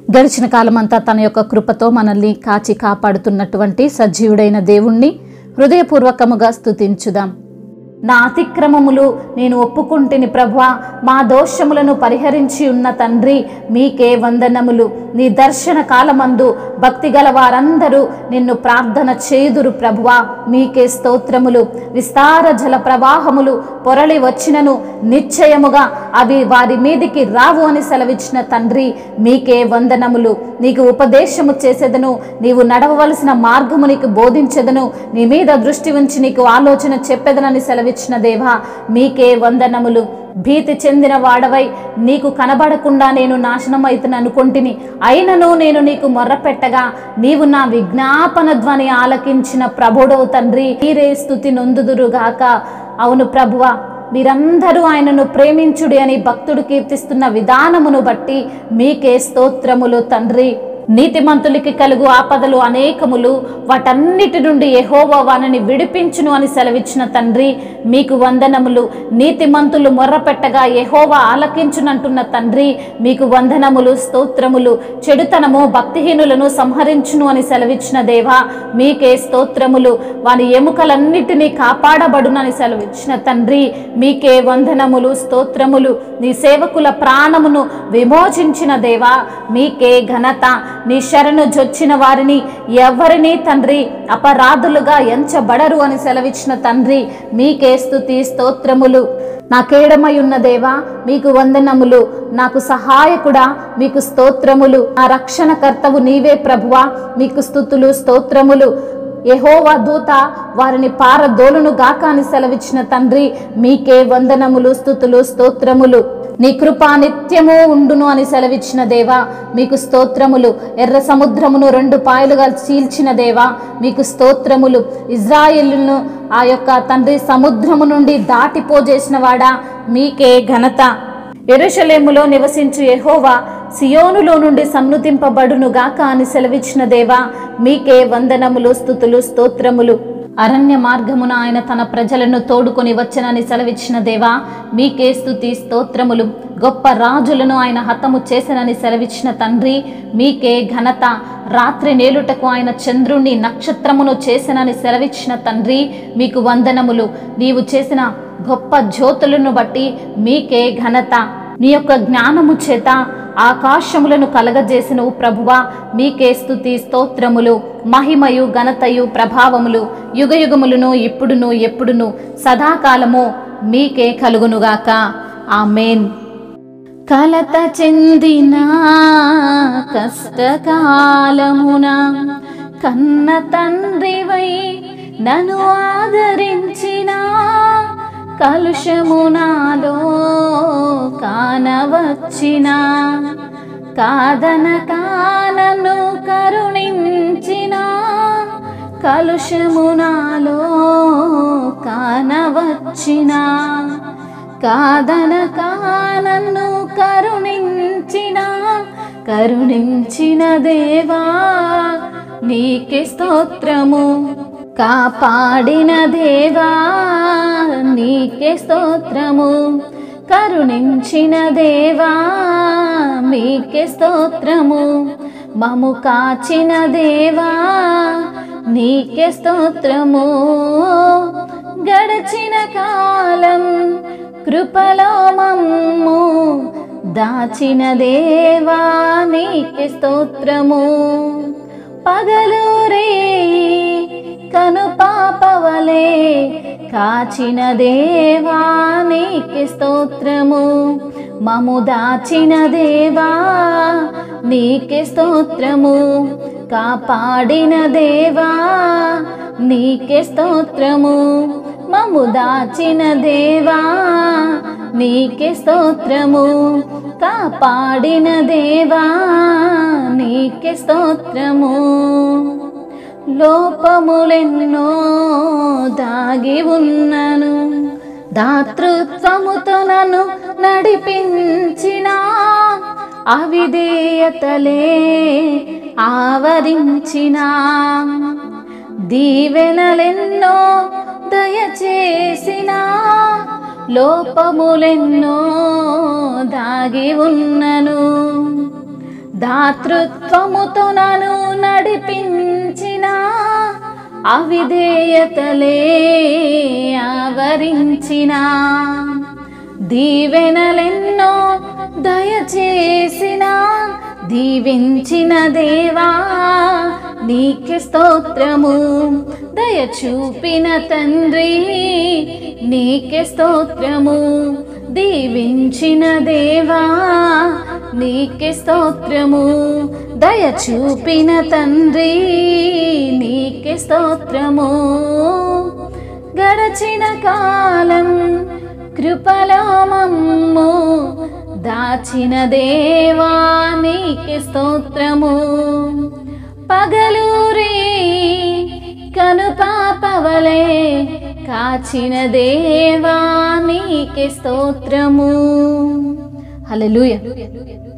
గడిచిన కాలమంతా తన యొక్క కృపతో మనల్ని కాచి కాపాడుతున్నటువంటి సజీవుడైన దేవుణ్ణి హృదయపూర్వకముగా స్తుతించుదాం. నా అతిక్రమములు నేను ఒప్పుకుంటుని ప్రభువా, మా దోషములను పరిహరించి ఉన్న తండ్రి మీకే వందనములు. నీ దర్శన కాలమందు భక్తి గల వారందరూ నిన్ను ప్రార్థన చేయుదురు ప్రభువా, మీకే స్తోత్రములు. విస్తార జల ప్రవాహములు పొరలి వచ్చినను నిశ్చయముగా అవి వారి మీదికి రావు అని సెలవిచ్చిన తండ్రి మీకే వందనములు. నీకు ఉపదేశము చేసేదను, నీవు నడవవలసిన మార్గము నీకు బోధించెదను, నీ మీద దృష్టి ఉంచి నీకు ఆలోచన చెప్పెదనని సెలవిచ్చిన దేవా మీకే వందనములు. భీతి చెందిన వాడవై నీకు కనబడకుండా నేను నాశనమైతును అనుకొంటిని, అయినను నేను నీకు మొర్రపెట్టగా నీవు నా విజ్ఞాపన ధ్వని ఆలకించిన ప్రభుడవు తండ్రి, మీరే స్తుతి నొందుదురుగాక. అవును ప్రభువా, మీరందరూ ఆయనను ప్రేమించుడి అని భక్తుడు కీర్తిస్తున్న విధానమును బట్టి మీకే స్తోత్రములు తండ్రి. నీతిమంతులకి కలుగు ఆపదలు అనేకములు, వాటన్నిటి నుండి యెహోవా వారిని విడిపించును అని సెలవిచ్చిన తండ్రి మీకు వందనములు. నీతిమంతులు మొర్రపెట్టగా యెహోవా ఆలకించునంటున్న తండ్రి మీకు వందనములు, స్తోత్రములు. చెడుతనము భక్తిహీనులను సంహరించును అని సెలవిచ్చిన దేవా మీకే స్తోత్రములు. వాని ఎముకలన్నిటినీ కాపాడబడునని సెలవిచ్చిన తండ్రి మీకే వందనములు, స్తోత్రములు. నీ సేవకుల ప్రాణమును విమోచించిన దేవా మీకే ఘనత. నీ శరణు జొచ్చిన వారిని ఎవరిని తండ్రి అపరాధులుగా ఎంచబడరు అని సెలవిచ్చిన తండ్రి మీకే స్తుతి స్తోత్రములు. నాకేడమై ఉన్న దేవా మీకు వందనములు. నాకు సహాయకుడా మీకు స్తోత్రములు. నా రక్షణకర్తవు నీవే ప్రభువా మీకు స్తుతులు స్తోత్రములు. యెహోవా దూత వారిని పారదోలును గాక అని సెలవిచ్చిన తండ్రి మీకే వందనములు, స్తుతులు స్తోత్రములు. నీ కృప నిత్యము ఉండును అని సెలవిచ్చిన దేవా మీకు స్తోత్రములు. ఎర్ర సముద్రమును 2 పాయలుగా చీల్చిన దేవా మీకు స్తోత్రములు. ఇజ్రాయేలును ఆ యొక్క తండ్రి సముద్రము నుండి దాటిపోజేసిన వాడా మీకే ఘనత. యెరూషలేములో నివసించు యెహోవా సియోనులో నుండి సన్నుతింపబడును గాక అని సెలవిచ్చిన దేవా మీకే వందనములు, స్తుతులు స్తోత్రములు. అరణ్య మార్గమున ఆయన తన ప్రజలను తోడుకొని వచ్చనని సెలవిచ్చిన దేవా మీకే స్తుతి స్తోత్రములు. గొప్ప రాజులను ఆయన హతము చేసనని సెలవిచ్చిన తండ్రి మీకే ఘనత. రాత్రి నేలుటకు ఆయన చంద్రుణ్ణి నక్షత్రమును చేసనని సెలవిచ్చిన తండ్రి మీకు వందనములు. నీవు చేసిన గొప్ప జ్యోతులను బట్టి మీకే ఘనత. నీ యొక్క జ్ఞానము చేత ఆకాశములను కలగజేసినవు ప్రభువా మీకే స్తుతి స్తోత్రములు. మహిమయు ఘనతయు ప్రభావములు యుగయుగములను ఇప్పుడును ఎప్పుడును సదాకాలము మీకే కలుగునుగాక. ఆమేన్. కలత చెందిన కష్టకాలమున కన్న తండ్రివై నన్ను ఆదరించిన, కలుషము నాలో కానవచ్చిన, కాదనక నన్ను కరుణించిన, కలుషము నాలో కానవచ్చిన, కాదనక నన్ను కరుణించిన, కరుణించిన దేవా నీకే స్తోత్రము. కాపాడిన దేవా నీకే స్తోత్రము. కరుణించిన దేవా మీకే స్తోత్రము. మము కాచిన దేవా నీకే స్తోత్రము. గడచిన కాలం కృపలో మమ్ము దాచిన దేవా నీకే స్తోత్రము. పగలు రేయి కను పాపవలే కాచిన దేవా నీకే స్తోత్రము. మము దాచిన దేవా నీకే స్తోత్రము. కాపాడిన దేవా నీకే స్తోత్రము. మము దాచిన దేవా నీకే స్తోత్రము. కాపాడిన దేవా నీకే స్తోత్రము. లోపములెన్నో దాగి ఉన్నను, దాతృత్వముతో నన్ను నడిపించిన, అవిధేయతలే ఆవరించిన, దీవెనలెన్నో దయచేసిన, లోపములెన్నో దాగి ఉన్నను, దాతృత్వముతో నన్ను నడిపించిన అవిధేయతలే ఆవరించిన దీవెనలెన్నో దయచేసిన దీవించిన దేవా నీకే స్తోత్రము. దయ చూపిన తండ్రి నీకే స్తోత్రము. దీవించిన దేవా నీకే స్తోత్రము. దయ చూపిన తండ్రి నీకే స్తోత్రము. గడచిన కాలం కృపలో మమ్ము దాచిన దేవా నీకే స్తోత్రము. పగలూరి కనుపాపవలే కాచిన దేవా నీకే స్తోత్రము. హల్లెలూయా.